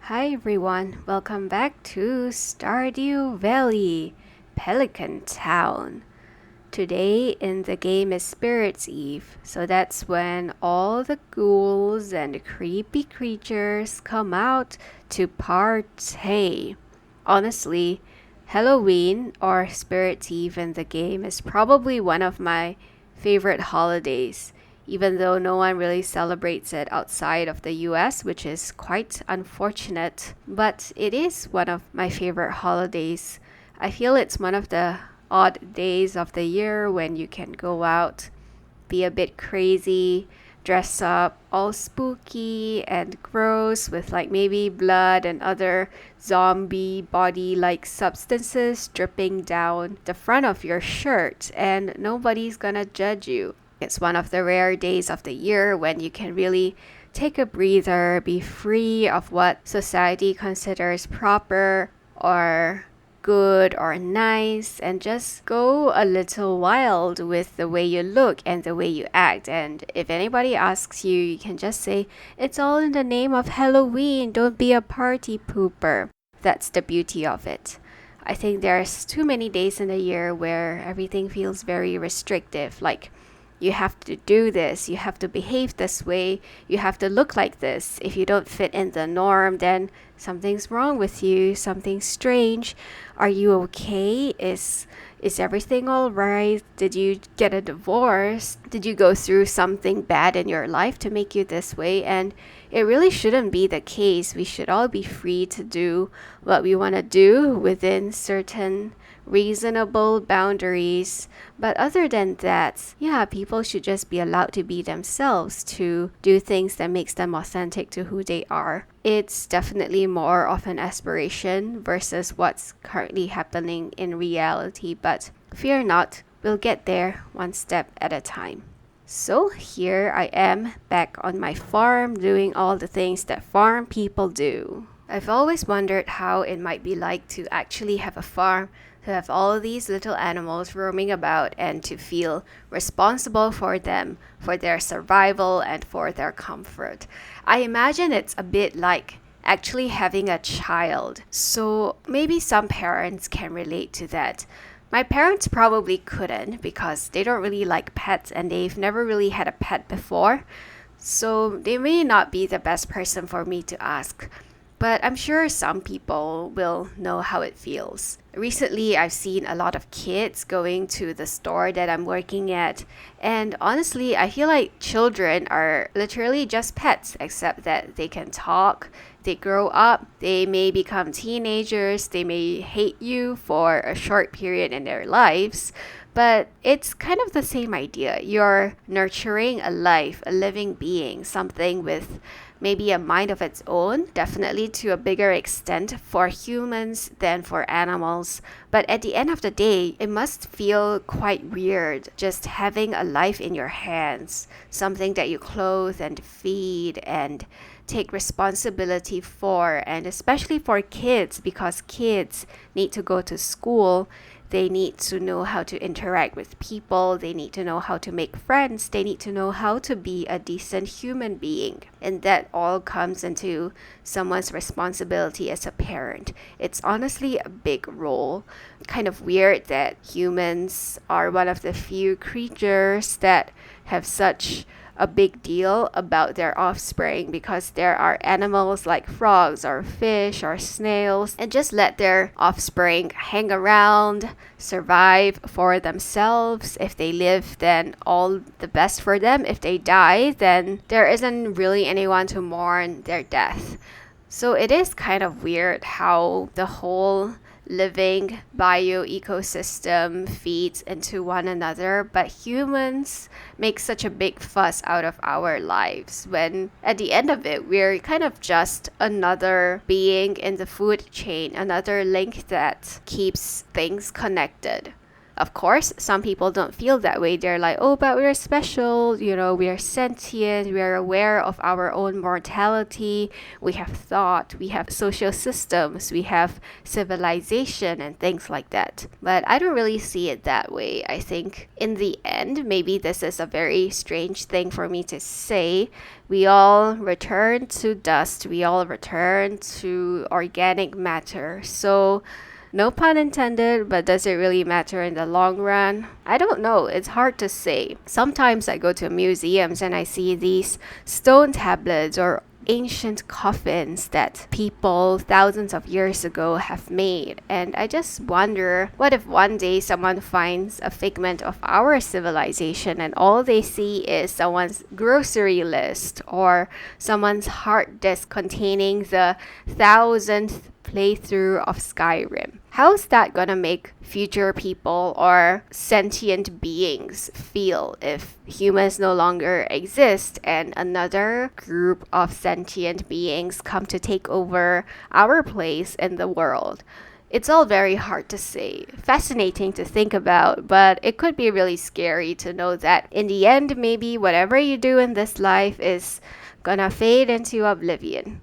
Hi everyone, welcome back to Stardew Valley, Pelican Town. Today in the game is Spirits Eve, so that's when all the ghouls and creepy creatures come out to partay. Honestly, Halloween or Spirits Eve in the game is probably one of my favorite holidays, even though no one really celebrates it outside of the US, which is quite unfortunate. But it is one of my favorite holidays. I feel it's one of the odd days of the year when you can go out, be a bit crazy, dress up all spooky and gross with like maybe blood and other zombie body like substances dripping down the front of your shirt, and nobody's gonna judge you. It's one of the rare days of the year when you can really take a breather, be free of what society considers proper or good or nice, and just go a little wild with the way you look and the way you act. And if anybody asks you, you can just say, it's all in the name of Halloween, don't be a party pooper. That's the beauty of it. I think there's too many days in the year where everything feels very restrictive, like you have to do this, you have to behave this way, you have to look like this. If you don't fit in the norm, then something's wrong with you, something strange. Are you okay? Is everything all right? Did you get a divorce? Did you go through something bad in your life to make you this way? And it really shouldn't be the case. We should all be free to do what we want to do within certain reasonable boundaries. But other than that, yeah, people should just be allowed to be themselves, to do things that makes them authentic to who they are. It's definitely more of an aspiration versus what's currently happening in reality, but fear not, we'll get there one step at a time. So here I am back on my farm doing all the things that farm people do. I've always wondered how it might be like to actually have a farm, to have all these little animals roaming about and to feel responsible for them, for their survival and for their comfort. I imagine it's a bit like actually having a child. So maybe some parents can relate to that. My parents probably couldn't because they don't really like pets and they've never really had a pet before. So they may not be the best person for me to ask. But I'm sure some people will know how it feels. Recently, I've seen a lot of kids going to the store that I'm working at. And honestly, I feel like children are literally just pets, except that they can talk, they grow up, they may become teenagers, they may hate you for a short period in their lives. But it's kind of the same idea. You're nurturing a life, a living being, something with maybe a mind of its own, definitely to a bigger extent for humans than for animals. But at the end of the day, it must feel quite weird just having a life in your hands, something that you clothe and feed and take responsibility for, and especially for kids, because kids need to go to school. They need to know how to interact with people. They need to know how to make friends. They need to know how to be a decent human being. And that all comes into someone's responsibility as a parent. It's honestly a big role. Kind of weird that humans are one of the few creatures that have such a big deal about their offspring, because there are animals like frogs or fish or snails and just let their offspring hang around, survive for themselves. If they live, then all the best for them. If they die, then there isn't really anyone to mourn their death. So it is kind of weird how the whole living bioecosystem feeds into one another, but humans make such a big fuss out of our lives when at the end of it, we're kind of just another being in the food chain, another link that keeps things connected. Of course, some people don't feel that way. They're like, oh, but we're special, we are sentient, we are aware of our own mortality, we have thought, we have social systems, we have civilization, and things like that. But I don't really see it that way. I think in the end, maybe this is a very strange thing for me to say. We all return to dust, we all return to organic matter. So, no pun intended, but does it really matter in the long run? I don't know. It's hard to say. Sometimes I go to museums and I see these stone tablets or ancient coffins that people thousands of years ago have made. And I just wonder, what if one day someone finds a figment of our civilization and all they see is someone's grocery list or someone's hard disk containing the thousandth playthrough of Skyrim? How's that gonna make future people or sentient beings feel if humans no longer exist and another group of sentient beings come to take over our place in the world? It's all very hard to say, fascinating to think about, but it could be really scary to know that in the end, maybe whatever you do in this life is gonna fade into oblivion.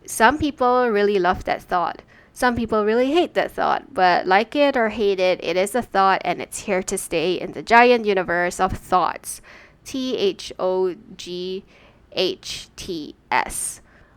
Some people really love that thought. Some people really hate that thought, but like it or hate it, it is a thought and it's here to stay in the giant universe of thoughts. THOGHTS.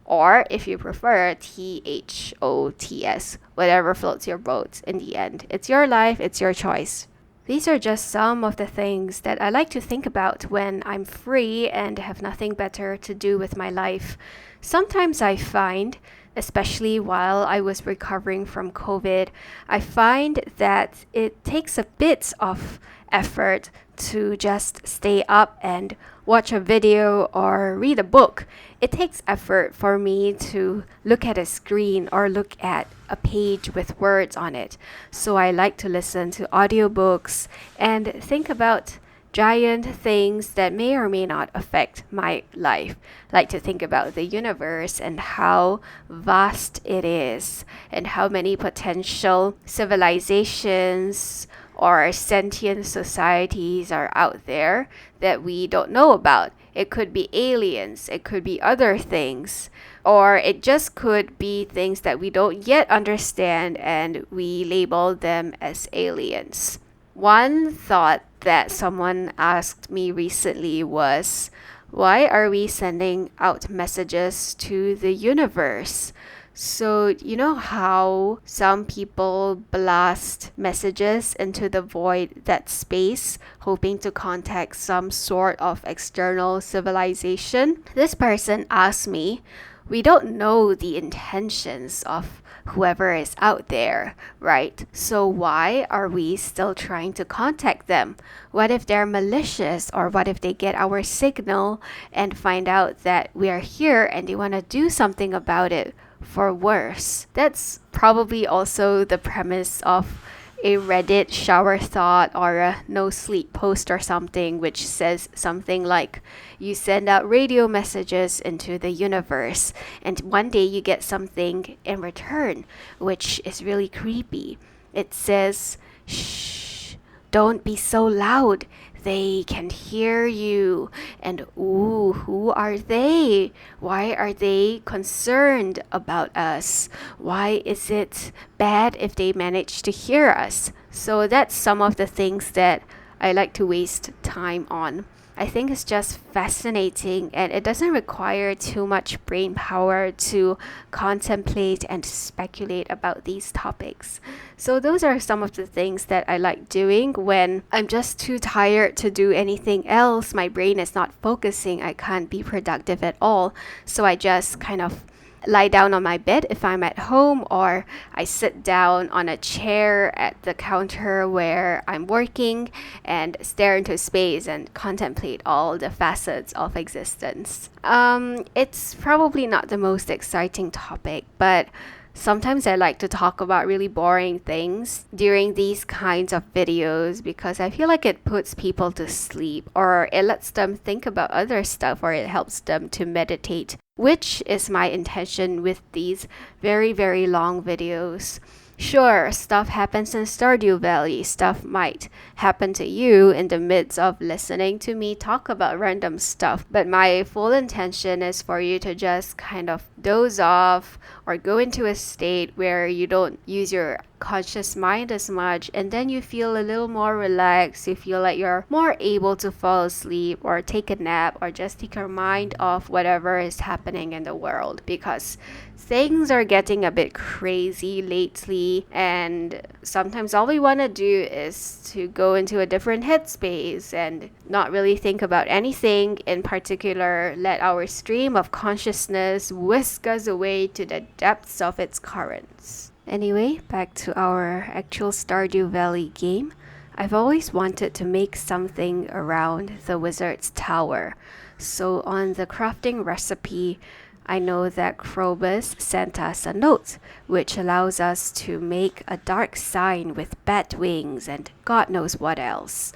Or, if you prefer, THOTS. Whatever floats your boat in the end. It's your life, it's your choice. These are just some of the things that I like to think about when I'm free and have nothing better to do with my life. Sometimes I find, especially while I was recovering from COVID, I find that it takes a bit of effort to just stay up and watch a video or read a book. It takes effort for me to look at a screen or look at a page with words on it. So I like to listen to audiobooks and think about giant things that may or may not affect my life. Like to think about the universe and how vast it is and how many potential civilizations or sentient societies are out there that we don't know about. It could be aliens, it could be other things, or it just could be things that we don't yet understand and we label them as aliens. One thought that someone asked me recently was, why are we sending out messages to the universe? So, you know how some people blast messages into the void, that space, hoping to contact some sort of external civilization? This person asked me, we don't know the intentions of whoever is out there, right? So why are we still trying to contact them? What if they're malicious, or what if they get our signal and find out that we are here and they want to do something about it for worse? That's probably also the premise of a Reddit shower thought or a no sleep post or something, which says something like, you send out radio messages into the universe and one day you get something in return, which is really creepy. It says, shh, don't be so loud. They can hear you. And ooh, who are they? Why are they concerned about us? Why is it bad if they manage to hear us? So that's some of the things that I like to waste time on. I think it's just fascinating and it doesn't require too much brain power to contemplate and speculate about these topics. So those are some of the things that I like doing when I'm just too tired to do anything else. My brain is not focusing. I can't be productive at all. So I just kind of lie down on my bed if I'm at home, or I sit down on a chair at the counter where I'm working and stare into space and contemplate all the facets of existence. It's probably not the most exciting topic, but sometimes I like to talk about really boring things during these kinds of videos because I feel like it puts people to sleep, or it lets them think about other stuff, or it helps them to meditate, which is my intention with these very, very long videos. Sure, stuff happens in Stardew Valley. Stuff might happen to you in the midst of listening to me talk about random stuff. But my full intention is for you to just kind of doze off or go into a state where you don't use your conscious mind as much, and then you feel a little more relaxed. You feel like you're more able to fall asleep or take a nap or just take your mind off whatever is happening in the world, because things are getting a bit crazy lately, and sometimes all we want to do is to go into a different headspace and not really think about anything in particular. Let our stream of consciousness whisk us away to the depths of its currents. Anyway, back to our actual Stardew Valley game. I've always wanted to make something around the wizard's tower. So on the crafting recipe, I know that Krobus sent us a note, which allows us to make a dark sign with bat wings and God knows what else.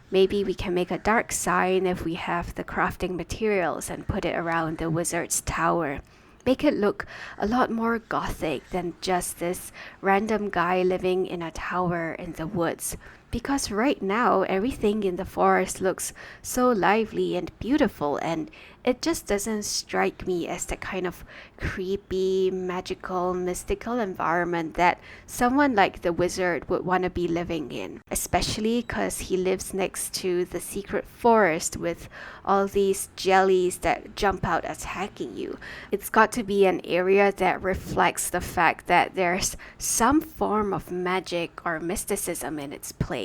Maybe we can make a dark sign if we have the crafting materials and put it around the wizard's tower. Make it look a lot more gothic than just this random guy living in a tower in the woods. Because right now, everything in the forest looks so lively and beautiful, and it just doesn't strike me as the kind of creepy, magical, mystical environment that someone like the wizard would want to be living in. Especially because he lives next to the secret forest with all these jellies that jump out attacking you. It's got to be an area that reflects the fact that there's some form of magic or mysticism in its place.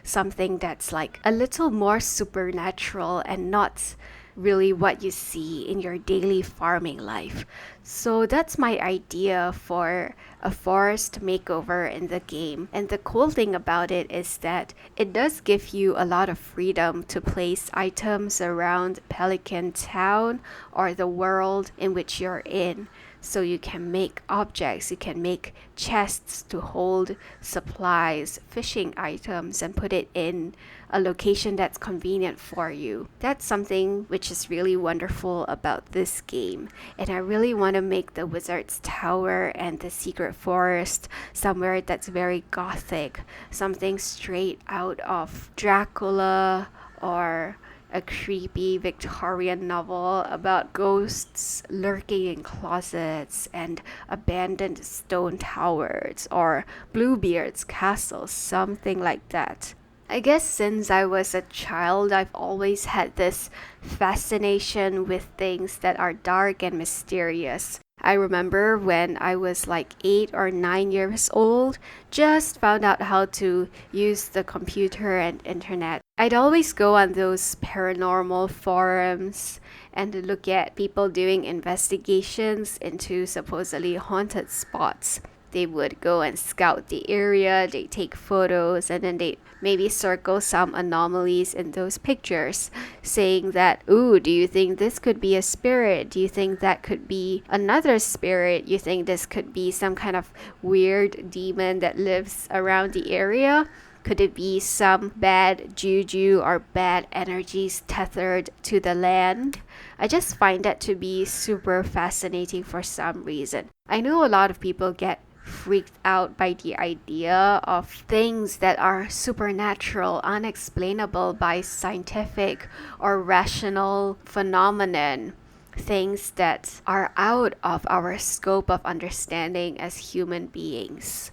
Something that's like a little more supernatural and not really what you see in your daily farming life. So that's my idea for a forest makeover in the game. And the cool thing about it is that it does give you a lot of freedom to place items around Pelican Town or the world in which you're in. So you can make objects, you can make chests to hold supplies, fishing items, and put it in a location that's convenient for you. That's something which is really wonderful about this game. And I really want to make the Wizard's Tower and the Secret Forest somewhere that's very gothic, something straight out of Dracula or a creepy Victorian novel about ghosts lurking in closets and abandoned stone towers, or Bluebeard's castle, something like that. I guess since I was a child, I've always had this fascination with things that are dark and mysterious. I remember when I was like 8 or 9 years old, just found out how to use the computer and internet. I'd always go on those paranormal forums and look at people doing investigations into supposedly haunted spots. They would go and scout the area, they take photos, and then they maybe circle some anomalies in those pictures, saying that, ooh, do you think this could be a spirit? Do you think that could be another spirit? You think this could be some kind of weird demon that lives around the area? Could it be some bad juju or bad energies tethered to the land? I just find that to be super fascinating for some reason. I know a lot of people get freaked out by the idea of things that are supernatural, unexplainable by scientific or rational phenomenon, things that are out of our scope of understanding as human beings.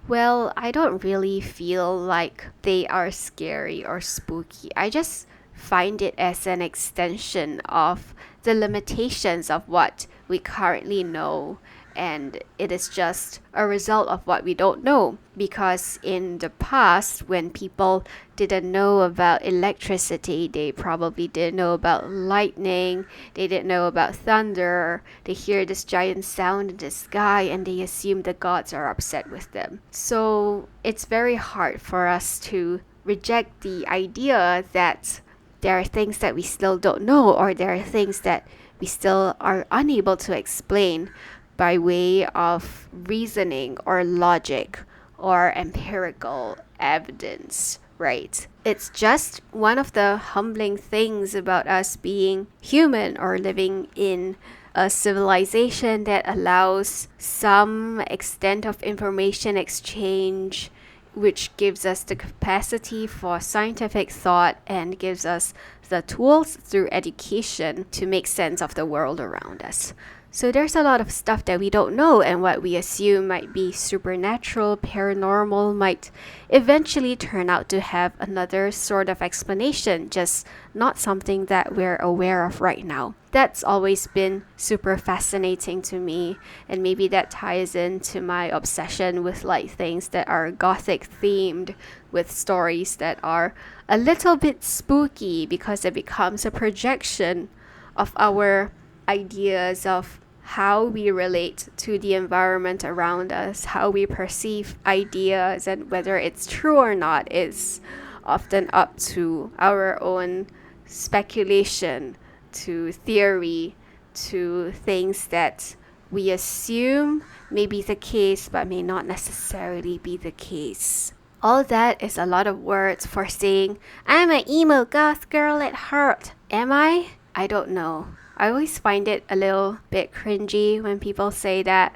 Well, I don't really feel like they are scary or spooky. I just find it as an extension of the limitations of what we currently know, and it is just a result of what we don't know. Because in the past, when people didn't know about electricity, they probably didn't know about lightning, they didn't know about thunder, they hear this giant sound in the sky and they assume the gods are upset with them. So it's very hard for us to reject the idea that there are things that we still don't know, or there are things that we still are unable to explain by way of reasoning or logic or empirical evidence, right? It's just one of the humbling things about us being human or living in a civilization that allows some extent of information exchange, which gives us the capacity for scientific thought and gives us the tools through education to make sense of the world around us. So there's a lot of stuff that we don't know, and what we assume might be supernatural, paranormal, might eventually turn out to have another sort of explanation, just not something that we're aware of right now. That's always been super fascinating to me, and maybe that ties into my obsession with like things that are gothic themed, with stories that are a little bit spooky because it becomes a projection of our ideas of how we relate to the environment around us, how we perceive ideas, and whether it's true or not is often up to our own speculation, to theory, to things that we assume may be the case but may not necessarily be the case. All that is a lot of words for saying, I'm an emo goth girl at heart. Am I? I don't know. I always find it a little bit cringy when people say that.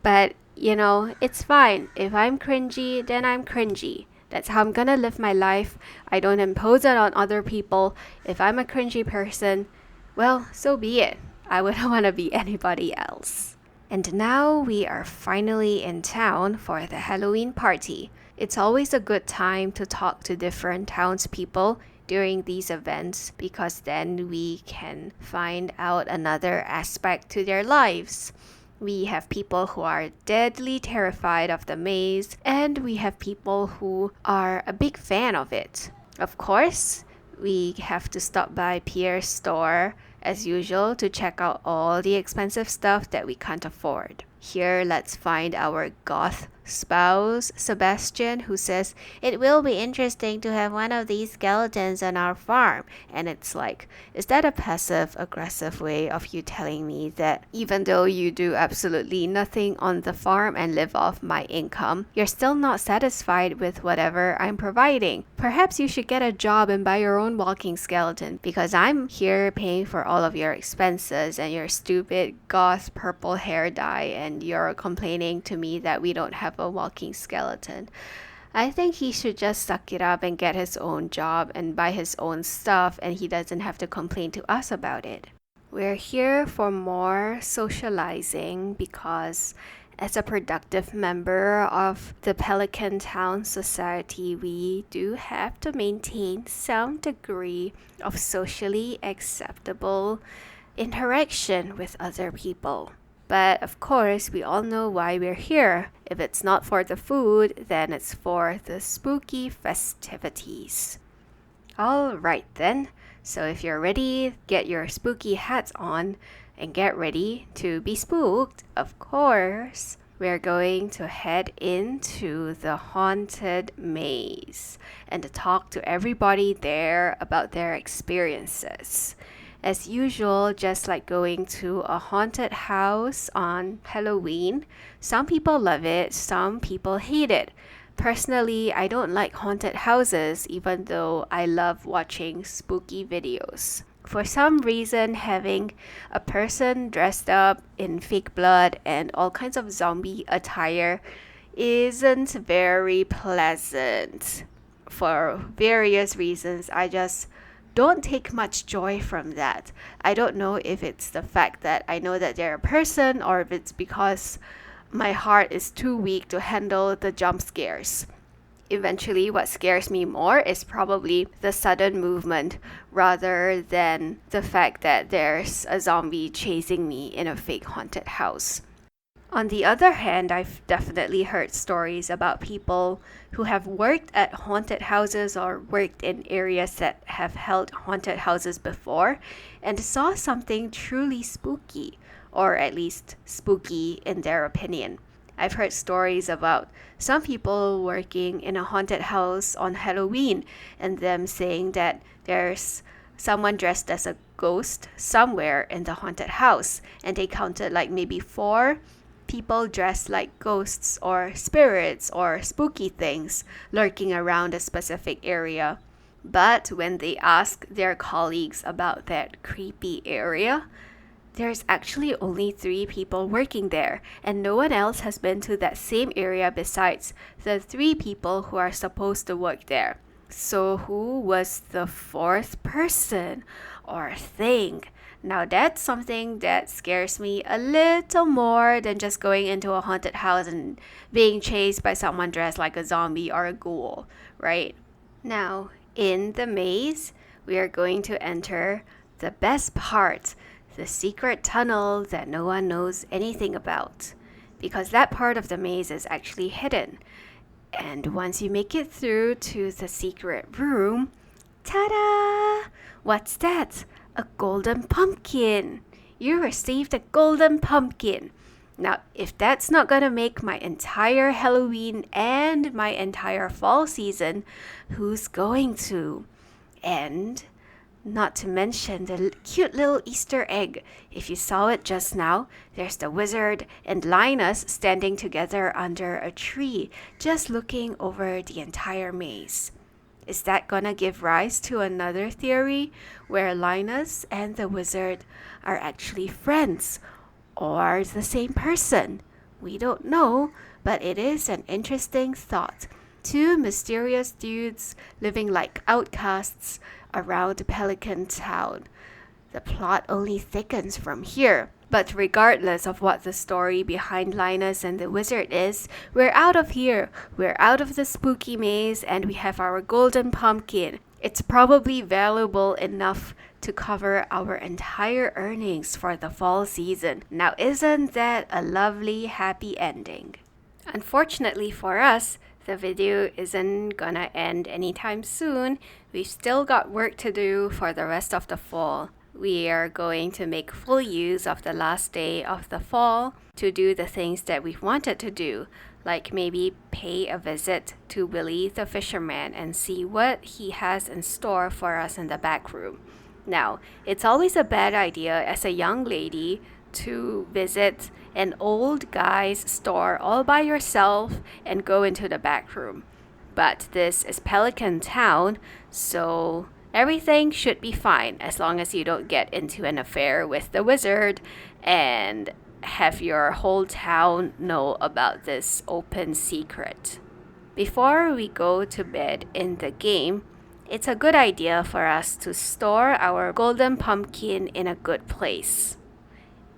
But, it's fine. If I'm cringy, then I'm cringy. That's how I'm gonna live my life. I don't impose it on other people. If I'm a cringy person, well, so be it. I wouldn't want to be anybody else. And now we are finally in town for the Halloween party. It's always a good time to talk to different townspeople during these events because then we can find out another aspect to their lives. We have people who are deadly terrified of the maze, and we have people who are a big fan of it. Of course, we have to stop by Pierre's store as usual to check out all the expensive stuff that we can't afford. Here, let's find our goth spouse, Sebastian, who says, it will be interesting to have one of these skeletons on our farm. And it's like, is that a passive-aggressive way of you telling me that even though you do absolutely nothing on the farm and live off my income, you're still not satisfied with whatever I'm providing? Perhaps you should get a job and buy your own walking skeleton, because I'm here paying for all of your expenses and your stupid goth purple hair dye, and you're complaining to me that we don't have a walking skeleton. I think he should just suck it up and get his own job and buy his own stuff, and he doesn't have to complain to us about it. We're here for more socializing because as a productive member of the Pelican Town Society, we do have to maintain some degree of socially acceptable interaction with other people. But of course, we all know why we're here. If it's not for the food, then it's for the spooky festivities. Alright then, so if you're ready, get your spooky hats on and get ready to be spooked. Of course, we're going to head into the haunted maze and to talk to everybody there about their experiences. As usual, just like going to a haunted house on Halloween, some people love it, some people hate it. Personally, I don't like haunted houses, even though I love watching spooky videos. For some reason, having a person dressed up in fake blood and all kinds of zombie attire isn't very pleasant. For various reasons, I just don't take much joy from that. I don't know if it's the fact that I know that they're a person or if it's because my heart is too weak to handle the jump scares. Eventually, what scares me more is probably the sudden movement rather than the fact that there's a zombie chasing me in a fake haunted house. On the other hand, I've definitely heard stories about people who have worked at haunted houses or worked in areas that have held haunted houses before and saw something truly spooky, or at least spooky in their opinion. I've heard stories about some people working in a haunted house on Halloween and them saying that there's someone dressed as a ghost somewhere in the haunted house, and they counted like maybe 4 people dressed like ghosts or spirits or spooky things lurking around a specific area. But when they ask their colleagues about that creepy area, there's actually only 3 people working there, and no one else has been to that same area besides the 3 people who are supposed to work there. So who was the 4th person or thing? Now that's something that scares me a little more than just going into a haunted house and being chased by someone dressed like a zombie or a ghoul, right? Now, in the maze, we are going to enter the best part, the secret tunnel that no one knows anything about, because that part of the maze is actually hidden. And once you make it through to the secret room, ta-da! What's that? A golden pumpkin. You received a golden pumpkin. Now, if that's not gonna make my entire Halloween and my entire fall season, who's going to? And not to mention the cute little Easter egg. If you saw it just now, there's the wizard and Linus standing together under a tree, just looking over the entire maze. Is that gonna give rise to another theory where Linus and the wizard are actually friends or the same person? We don't know, but it is an interesting thought. 2 mysterious dudes living like outcasts around Pelican Town. The plot only thickens from here. But regardless of what the story behind Linus and the wizard is, we're out of here. We're out of the spooky maze and we have our golden pumpkin. It's probably valuable enough to cover our entire earnings for the fall season. Now, isn't that a lovely, happy ending? Unfortunately for us, the video isn't gonna end anytime soon. We've still got work to do for the rest of the fall. We are going to make full use of the last day of the fall to do the things that we've wanted to do, like maybe pay a visit to Willie the fisherman and see what he has in store for us in the back room. Now, it's always a bad idea as a young lady to visit an old guy's store all by yourself and go into the back room. But this is Pelican Town, so everything should be fine as long as you don't get into an affair with the wizard and have your whole town know about this open secret. Before we go to bed in the game, it's a good idea for us to store our golden pumpkin in a good place.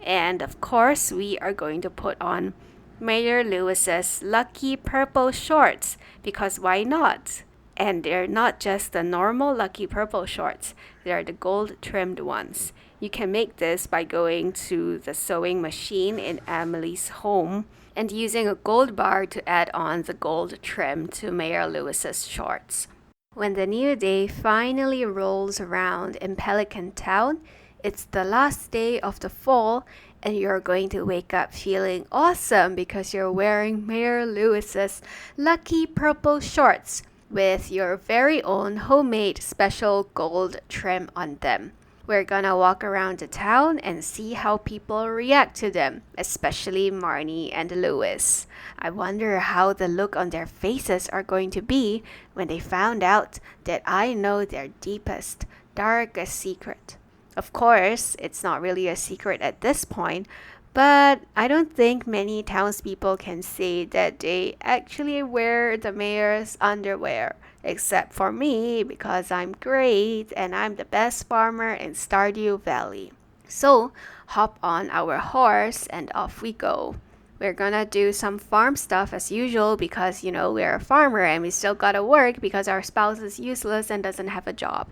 And of course, we are going to put on Mayor Lewis's lucky purple shorts because why not? And they're not just the normal lucky purple shorts, they're the gold trimmed ones. You can make this by going to the sewing machine in Emily's home and using a gold bar to add on the gold trim to Mayor Lewis's shorts. When the new day finally rolls around in Pelican Town, it's the last day of the fall and you're going to wake up feeling awesome because you're wearing Mayor Lewis's lucky purple shorts with your very own homemade special gold trim on them. We're gonna walk around the town and see how people react to them, especially Marnie and Lewis. I wonder how the look on their faces are going to be when they found out that I know their deepest, darkest secret. Of course, it's not really a secret at this point, but I don't think many townspeople can say that they actually wear the mayor's underwear, except for me because I'm great and I'm the best farmer in Stardew Valley. So, hop on our horse and off we go. We're gonna do some farm stuff as usual because, we're a farmer and we still gotta work because our spouse is useless and doesn't have a job.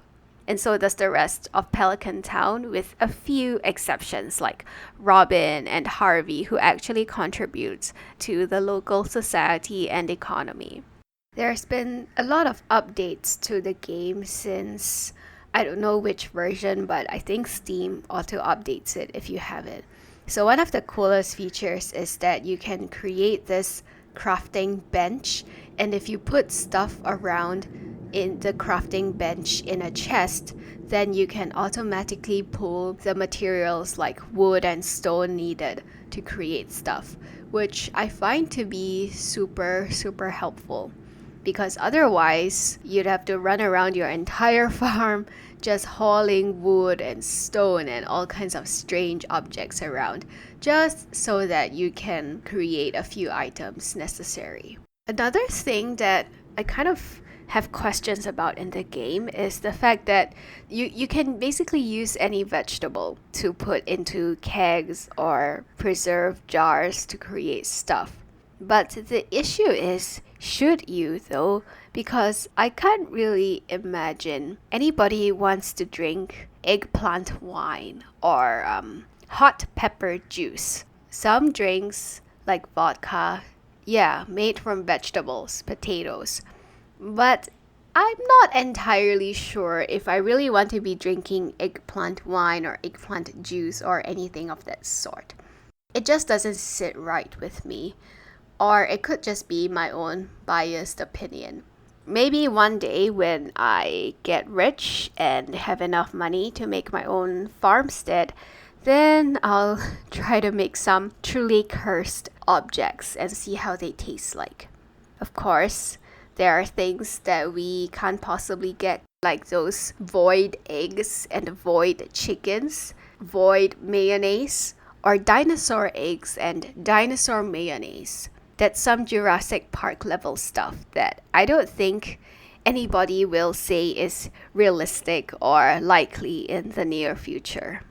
And so does the rest of Pelican Town, with a few exceptions like Robin and Harvey, who actually contribute to the local society and economy. There's been a lot of updates to the game since, I don't know which version, but I think Steam auto updates it if you have it. So one of the coolest features is that you can create this crafting bench, and if you put stuff around in the crafting bench in a chest, then you can automatically pull the materials like wood and stone needed to create stuff, which I find to be super helpful because otherwise you'd have to run around your entire farm just hauling wood and stone and all kinds of strange objects around just so that you can create a few items necessary. Another thing that I kind of have questions about in the game is the fact that you can basically use any vegetable to put into kegs or preserve jars to create stuff. But the issue is, should you though? Because I can't really imagine anybody wants to drink eggplant wine or hot pepper juice. Some drinks, like vodka, yeah, made from vegetables, potatoes. But I'm not entirely sure if I really want to be drinking eggplant wine or eggplant juice or anything of that sort. It just doesn't sit right with me. Or it could just be my own biased opinion. Maybe one day when I get rich and have enough money to make my own farmstead, then I'll try to make some truly cursed objects and see how they taste like. Of course, there are things that we can't possibly get, like those void eggs and void chickens, void mayonnaise, or dinosaur eggs and dinosaur mayonnaise. That's some Jurassic Park level stuff that I don't think anybody will say is realistic or likely in the near future.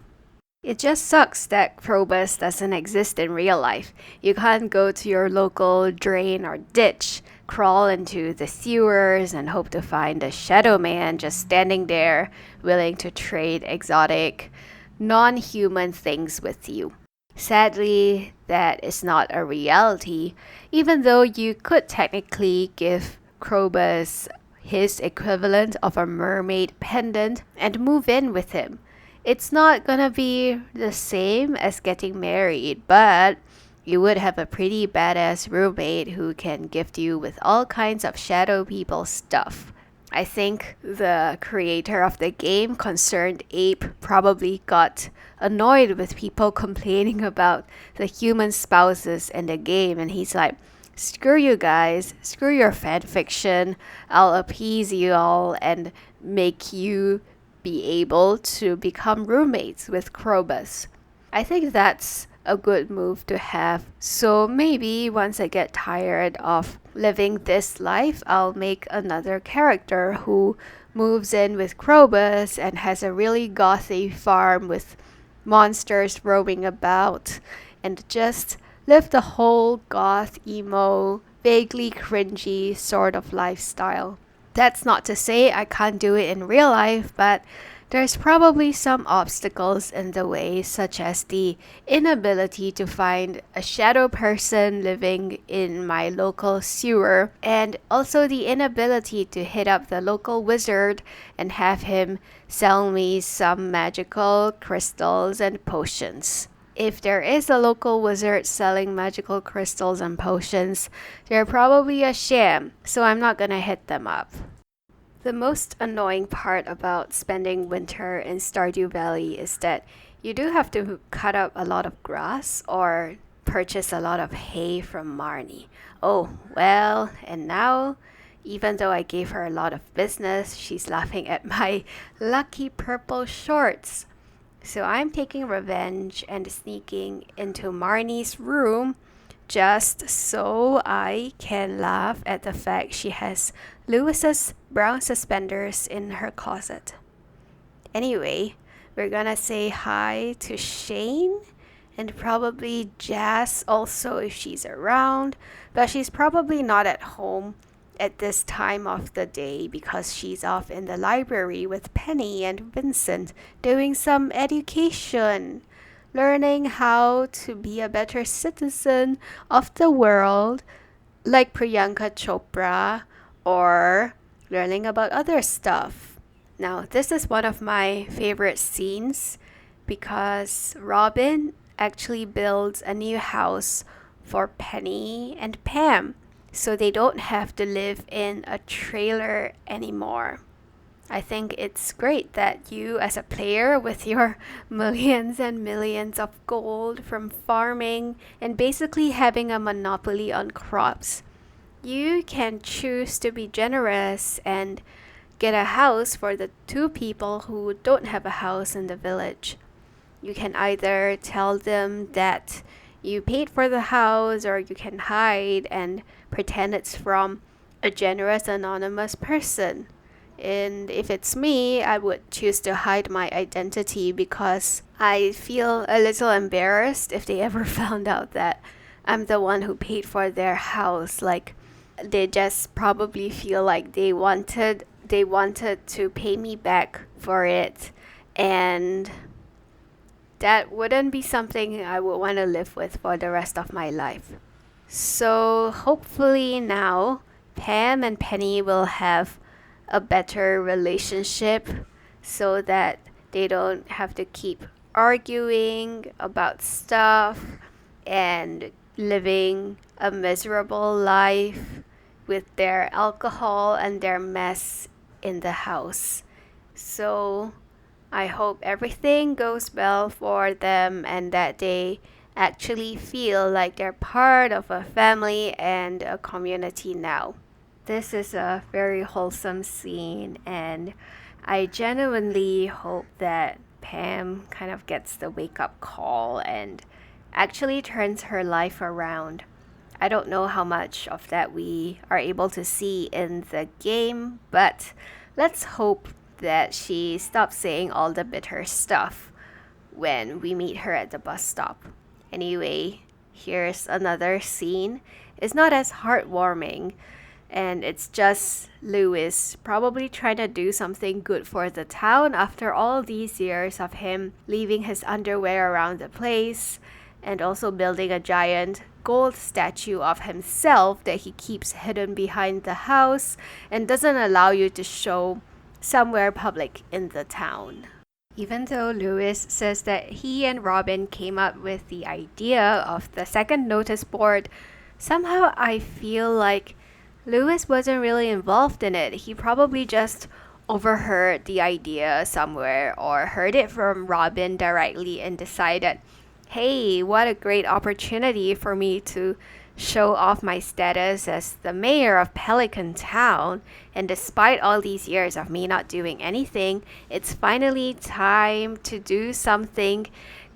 It just sucks that Krobus doesn't exist in real life. You can't go to your local drain or ditch, crawl into the sewers, and hope to find a shadow man just standing there, willing to trade exotic, non-human things with you. Sadly, that is not a reality, even though you could technically give Krobus his equivalent of a mermaid pendant and move in with him. It's not gonna be the same as getting married, but you would have a pretty badass roommate who can gift you with all kinds of shadow people stuff. I think the creator of the game, Concerned Ape, probably got annoyed with people complaining about the human spouses in the game, and he's like, screw you guys, screw your fanfiction, I'll appease you all and make you be able to become roommates with Krobus. I think that's a good move to have. So maybe once I get tired of living this life, I'll make another character who moves in with Krobus and has a really gothy farm with monsters roaming about and just live the whole goth, emo, vaguely cringy sort of lifestyle. That's not to say I can't do it in real life, but there's probably some obstacles in the way, such as the inability to find a shadow person living in my local sewer, and also the inability to hit up the local wizard and have him sell me some magical crystals and potions. If there is a local wizard selling magical crystals and potions, they're probably a sham, so I'm not gonna hit them up. The most annoying part about spending winter in Stardew Valley is that you do have to cut up a lot of grass or purchase a lot of hay from Marnie. Oh, well, and now, even though I gave her a lot of business, she's laughing at my lucky purple shorts. So I'm taking revenge and sneaking into Marnie's room just so I can laugh at the fact she has Lewis's brown suspenders in her closet. Anyway, we're gonna say hi to Shane and probably Jazz also if she's around, but she's probably not at home at this time of the day because she's off in the library with Penny and Vincent doing some education, learning how to be a better citizen of the world, like Priyanka Chopra, or learning about other stuff. Now, this is one of my favorite scenes because Robin actually builds a new house for Penny and Pam, so they don't have to live in a trailer anymore. I think it's great that you, as a player with your millions and millions of gold from farming and basically having a monopoly on crops, You can choose to be generous and get a house for the two people who don't have a house in the village. You can either tell them that you paid for the house, or you can hide and pretend it's from a generous anonymous person. And if it's me, I would choose to hide my identity because I feel a little embarrassed if they ever found out that I'm the one who paid for their house. Like, they just probably feel like they wanted to pay me back for it, and that wouldn't be something I would want to live with for the rest of my life. So hopefully now Pam and Penny will have a better relationship so that they don't have to keep arguing about stuff and living a miserable life with their alcohol and their mess in the house. So I hope everything goes well for them and that they actually feel like they're part of a family and a community now. This is a very wholesome scene, and I genuinely hope that Pam kind of gets the wake up call and actually turns her life around. I don't know how much of that we are able to see in the game, but let's hope that she stops saying all the bitter stuff when we meet her at the bus stop. Anyway, here's another scene. It's not as heartwarming, and it's just Lewis probably trying to do something good for the town after all these years of him leaving his underwear around the place and also building a giant gold statue of himself that he keeps hidden behind the house and doesn't allow you to show somewhere public in the town. Even though Lewis says that he and Robin came up with the idea of the second notice board, somehow I feel like Lewis wasn't really involved in it. He probably just overheard the idea somewhere or heard it from Robin directly and decided, hey, what a great opportunity for me to show off my status as the mayor of Pelican Town. And despite all these years of me not doing anything, it's finally time to do something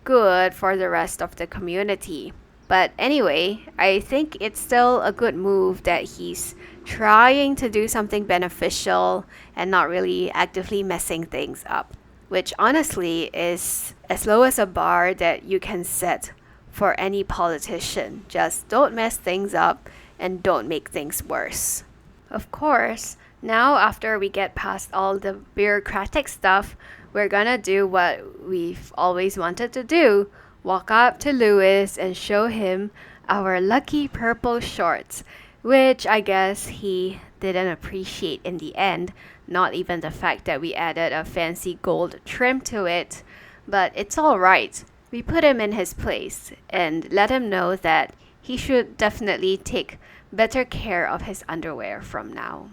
good for the rest of the community. But anyway, I think it's still a good move that he's trying to do something beneficial and not really actively messing things up, which honestly is as low as a bar that you can set for any politician. Just don't mess things up and don't make things worse. Of course, now after we get past all the bureaucratic stuff, we're gonna do what we've always wanted to do. Walk up to Lewis and show him our lucky purple shorts, which I guess he didn't appreciate in the end, not even the fact that we added a fancy gold trim to it. But it's alright. We put him in his place and let him know that he should definitely take better care of his underwear from now.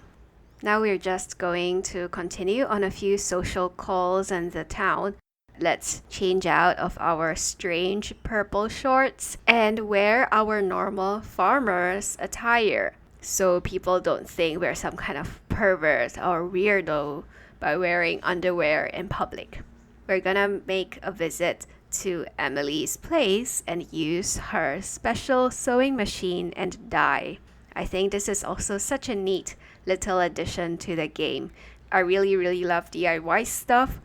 Now we're just going to continue on a few social calls in the town. Let's change out of our strange purple shorts and wear our normal farmer's attire so people don't think we're some kind of pervert or weirdo by wearing underwear in public. We're gonna make a visit to Emily's place and use her special sewing machine and dye. I think this is also such a neat little addition to the game. I really love DIY stuff,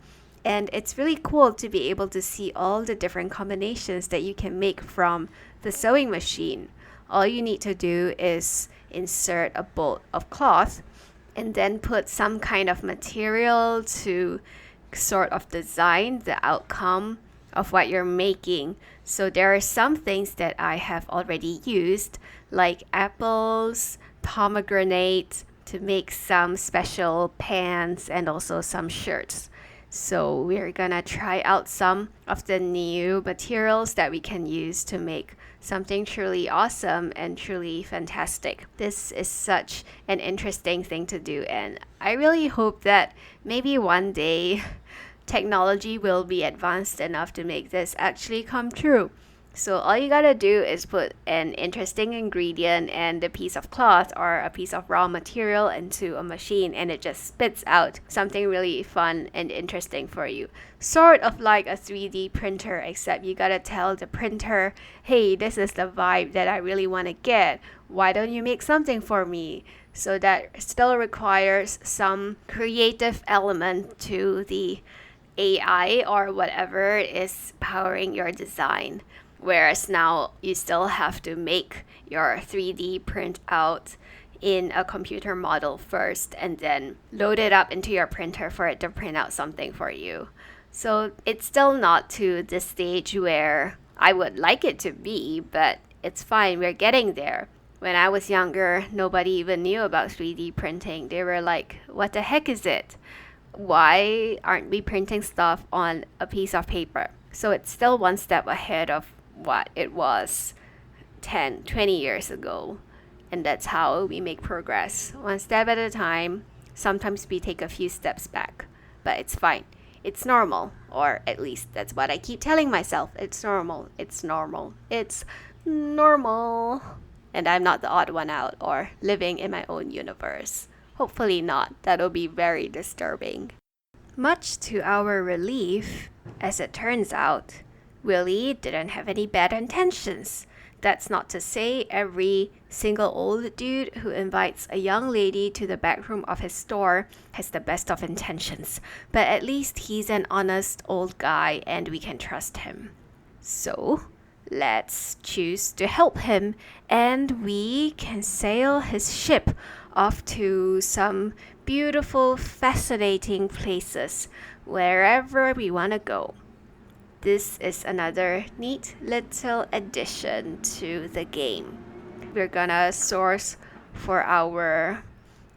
and it's really cool to be able to see all the different combinations that you can make from the sewing machine. All you need to do is insert a bolt of cloth and then put some kind of material to sort of design the outcome of what you're making. So there are some things that I have already used, like apples, pomegranates, to make some special pants and also some shirts. So we're gonna try out some of the new materials that we can use to make something truly awesome and truly fantastic. This is such an interesting thing to do, and I really hope that maybe one day technology will be advanced enough to make this actually come true. So all you gotta do is put an interesting ingredient and a piece of cloth or a piece of raw material into a machine, and it just spits out something really fun and interesting for you. Sort of like a 3D printer, except you gotta tell the printer, hey, this is the vibe that I really want to get. Why don't you make something for me? So that still requires some creative element to the AI or whatever is powering your design. Whereas now you still have to make your 3D print out in a computer model first and then load it up into your printer for it to print out something for you. So it's still not to the stage where I would like it to be, but it's fine. We're getting there. When I was younger, nobody even knew about 3D printing. They were like, what the heck is it? Why aren't we printing stuff on a piece of paper? So it's still one step ahead of what it was 10, 20 years ago. And that's how we make progress. One step at a time. Sometimes we take a few steps back, but it's fine. It's normal, or at least that's what I keep telling myself. It's normal. It's normal. It's normal. And I'm not the odd one out or living in my own universe. Hopefully not. That'll be very disturbing. Much to our relief, as it turns out, Willie didn't have any bad intentions. That's not to say every single old dude who invites a young lady to the back room of his store has the best of intentions, but at least he's an honest old guy and we can trust him. So, let's choose to help him and we can sail his ship off to some beautiful, fascinating places wherever we want to go. This is another neat little addition to the game. We're gonna source for our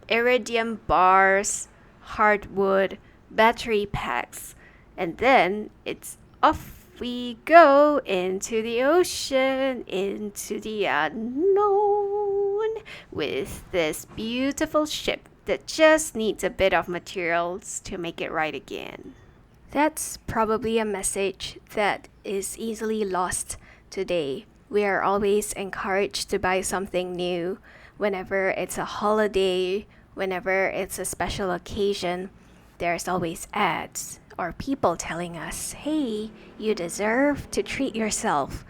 iridium bars, hardwood, battery packs, and then it's off we go into the ocean, into the unknown, with this beautiful ship that just needs a bit of materials to make it right again. That's probably a message that is easily lost today. We are always encouraged to buy something new whenever it's a holiday, whenever it's a special occasion. There's always ads or people telling us, hey, you deserve to treat yourself.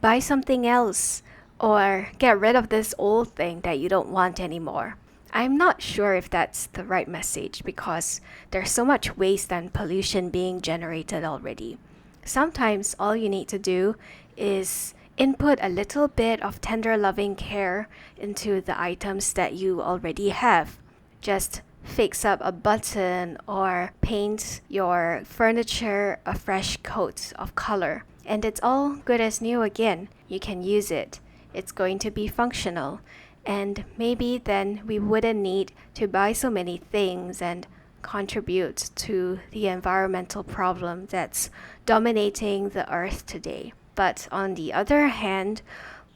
Buy something else or get rid of this old thing that you don't want anymore. I'm not sure if that's the right message because there's so much waste and pollution being generated already. Sometimes all you need to do is input a little bit of tender loving care into the items that you already have. Just fix up a button or paint your furniture a fresh coat of color, and it's all good as new again. You can use it. It's going to be functional. And maybe then we wouldn't need to buy so many things and contribute to the environmental problem that's dominating the earth today. But on the other hand,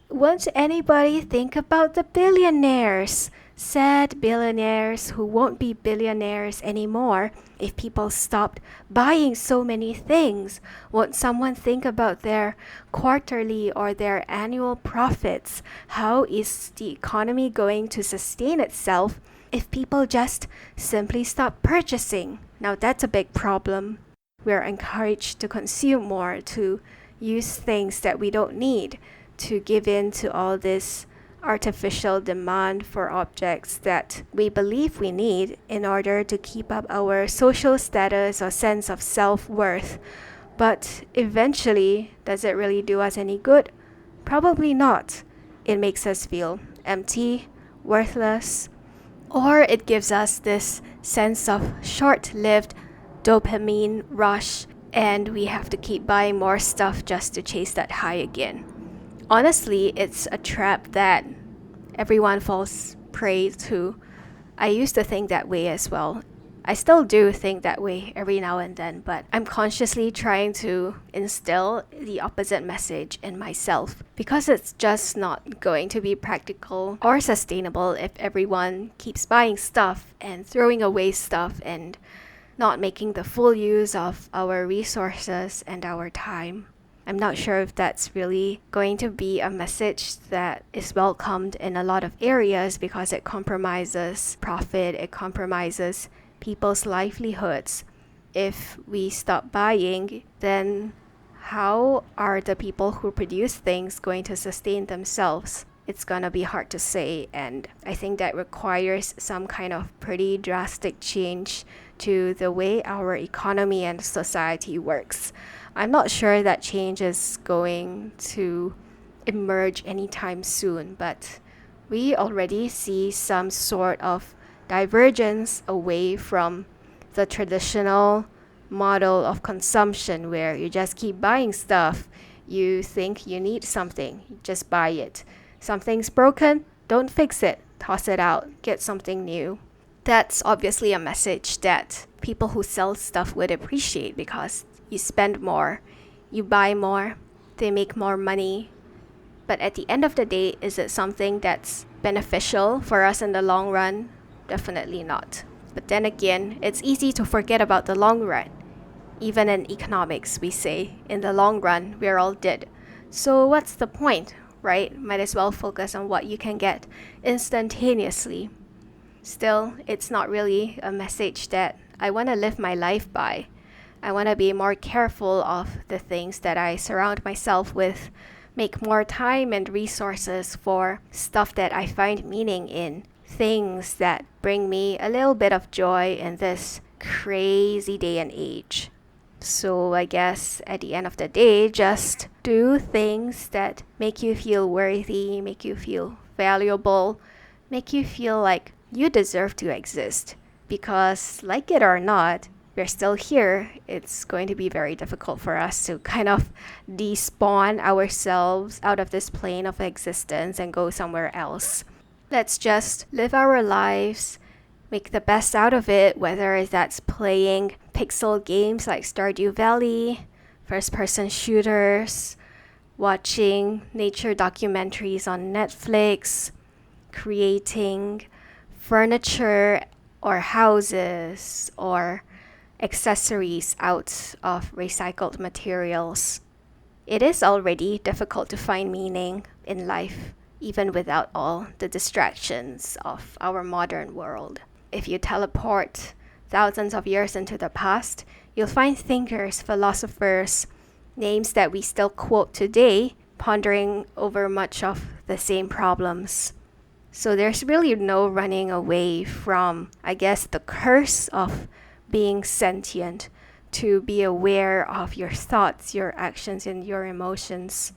won't anybody think about the billionaires? Sad billionaires who won't be billionaires anymore if people stopped buying so many things. Won't someone think about their quarterly or their annual profits? How is the economy going to sustain itself if people just simply stop purchasing? Now that's a big problem. We're encouraged to consume more, to use things that we don't need, to give in to all this artificial demand for objects that we believe we need in order to keep up our social status or sense of self-worth. But eventually, does it really do us any good? Probably not. It makes us feel empty, worthless, or it gives us this sense of short-lived dopamine rush, and we have to keep buying more stuff just to chase that high again. Honestly, it's a trap that everyone falls prey to. I used to think that way as well. I still do think that way every now and then, but I'm consciously trying to instill the opposite message in myself because it's just not going to be practical or sustainable if everyone keeps buying stuff and throwing away stuff and not making the full use of our resources and our time. I'm not sure if that's really going to be a message that is welcomed in a lot of areas because it compromises profit, it compromises people's livelihoods. If we stop buying, then how are the people who produce things going to sustain themselves? It's gonna be hard to say, and I think that requires some kind of pretty drastic change to the way our economy and society works. I'm not sure that change is going to emerge anytime soon, but we already see some sort of divergence away from the traditional model of consumption where you just keep buying stuff. You think you need something, you just buy it. Something's broken, don't fix it, toss it out, get something new. That's obviously a message that people who sell stuff would appreciate because you spend more, you buy more, they make more money. But at the end of the day, is it something that's beneficial for us in the long run? Definitely not. But then again, it's easy to forget about the long run. Even in economics, we say, in the long run, we're all dead. So what's the point, right? Might as well focus on what you can get instantaneously. Still, it's not really a message that I want to live my life by. I want to be more careful of the things that I surround myself with, make more time and resources for stuff that I find meaning in, things that bring me a little bit of joy in this crazy day and age. So I guess at the end of the day, just do things that make you feel worthy, make you feel valuable, make you feel like you deserve to exist. Because like it or not, we're still here. It's going to be very difficult for us to kind of despawn ourselves out of this plane of existence and go somewhere else. Let's just live our lives, make the best out of it, whether that's playing pixel games like Stardew Valley, first-person shooters, watching nature documentaries on Netflix, creating furniture or houses or accessories out of recycled materials. It is already difficult to find meaning in life, even without all the distractions of our modern world. If you teleport thousands of years into the past, you'll find thinkers, philosophers, names that we still quote today, pondering over much of the same problems. So there's really no running away from, I guess, the curse of being sentient, to be aware of your thoughts, your actions, and your emotions.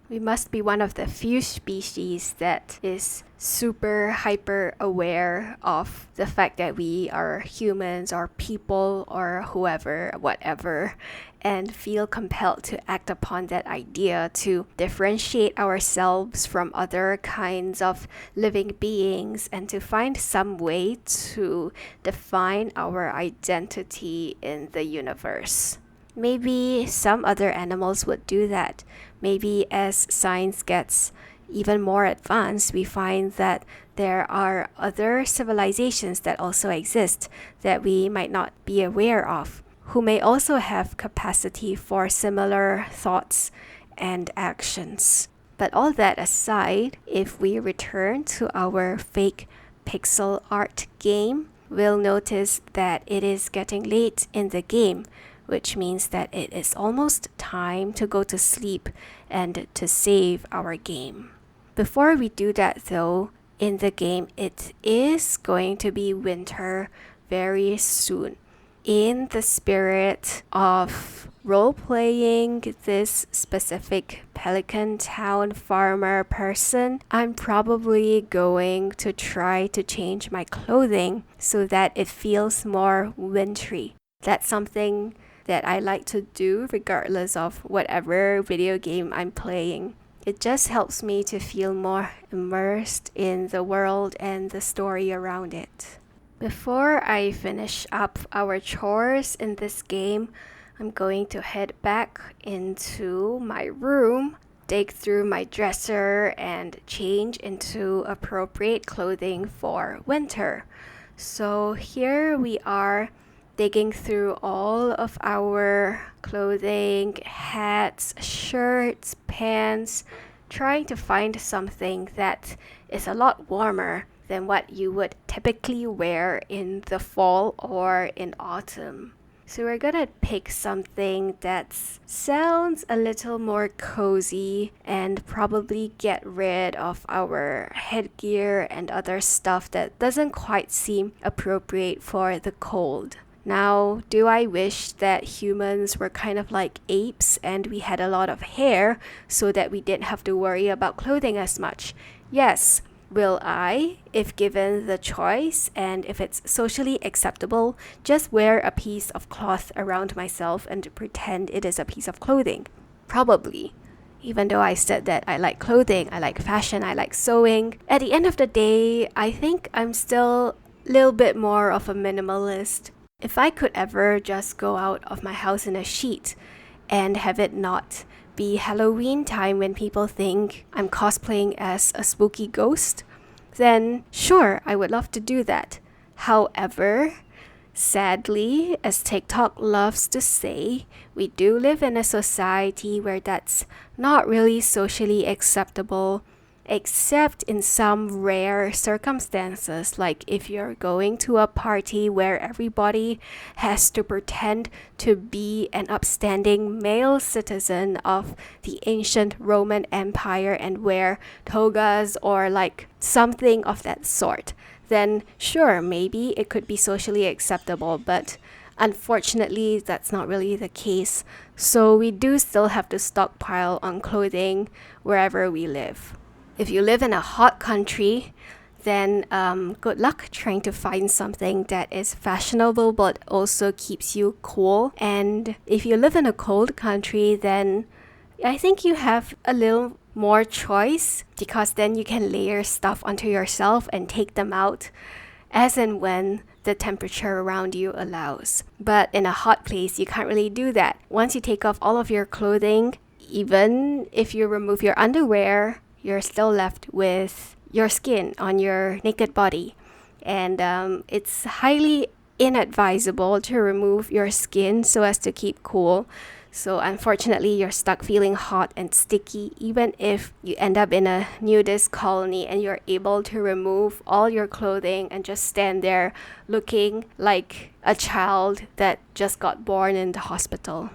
We must be one of the few species that is super hyper aware of the fact that we are humans or people or whoever, whatever, and feel compelled to act upon that idea to differentiate ourselves from other kinds of living beings and to find some way to define our identity in the universe. Maybe some other animals would do that. Maybe as science gets even more advanced, we find that there are other civilizations that also exist that we might not be aware of, who may also have capacity for similar thoughts and actions. But all that aside, if we return to our fake pixel art game, we'll notice that it is getting late in the game, which means that it is almost time to go to sleep and to save our game. Before we do that though, in the game it is going to be winter very soon. In the spirit of role-playing this specific Pelican Town farmer person, I'm probably going to try to change my clothing so that it feels more wintry. That's something that I like to do regardless of whatever video game I'm playing. It just helps me to feel more immersed in the world and the story around it. Before I finish up our chores in this game, I'm going to head back into my room, dig through my dresser, and change into appropriate clothing for winter. So here we are digging through all of our clothing, hats, shirts, pants, trying to find something that is a lot warmer than what you would typically wear in the fall or in autumn. So we're gonna pick something that sounds a little more cozy and probably get rid of our headgear and other stuff that doesn't quite seem appropriate for the cold. Now, do I wish that humans were kind of like apes and we had a lot of hair so that we didn't have to worry about clothing as much? Yes. Will I, if given the choice and if it's socially acceptable, just wear a piece of cloth around myself and pretend it is a piece of clothing? Probably. Even though I said that I like clothing, I like fashion, I like sewing, at the end of the day, I think I'm still a little bit more of a minimalist. If I could ever just go out of my house in a sheet and have it not be Halloween time when people think I'm cosplaying as a spooky ghost, then sure, I would love to do that. However, sadly, as TikTok loves to say, we do live in a society where that's not really socially acceptable, except in some rare circumstances, like if you're going to a party where everybody has to pretend to be an upstanding male citizen of the ancient Roman Empire and wear togas or like something of that sort, then sure, maybe it could be socially acceptable, but unfortunately, that's not really the case. So we do still have to stockpile on clothing wherever we live. If you live in a hot country, then good luck trying to find something that is fashionable but also keeps you cool. And if you live in a cold country, then I think you have a little more choice because then you can layer stuff onto yourself and take them out as and when the temperature around you allows. But in a hot place, you can't really do that. Once you take off all of your clothing, even if you remove your underwear, you're still left with your skin on your naked body. And it's highly inadvisable to remove your skin so as to keep cool. So unfortunately, you're stuck feeling hot and sticky even if you end up in a nudist colony and you're able to remove all your clothing and just stand there looking like a child that just got born in the hospital.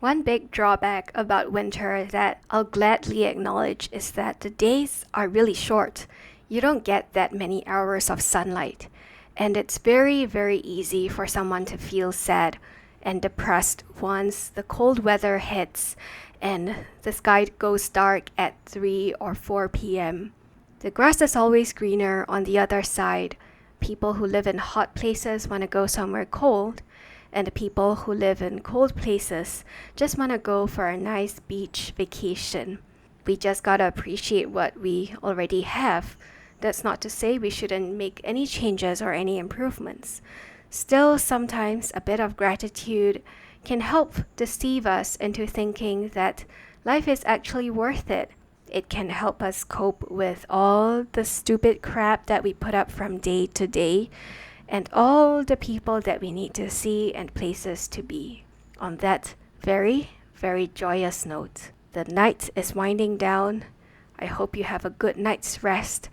One big drawback about winter that I'll gladly acknowledge is that the days are really short. You don't get that many hours of sunlight. And it's very, very easy for someone to feel sad and depressed once the cold weather hits and the sky goes dark at 3 or 4 p.m. The grass is always greener on the other side. People who live in hot places want to go somewhere cold, and the people who live in cold places just want to go for a nice beach vacation. We just gotta appreciate what we already have. That's not to say we shouldn't make any changes or any improvements. Still, sometimes a bit of gratitude can help deceive us into thinking that life is actually worth it. It can help us cope with all the stupid crap that we put up from day to day and all the people that we need to see and places to be. On that very, very joyous note, the night is winding down. I hope you have a good night's rest,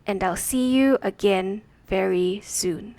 and I'll see you again very soon.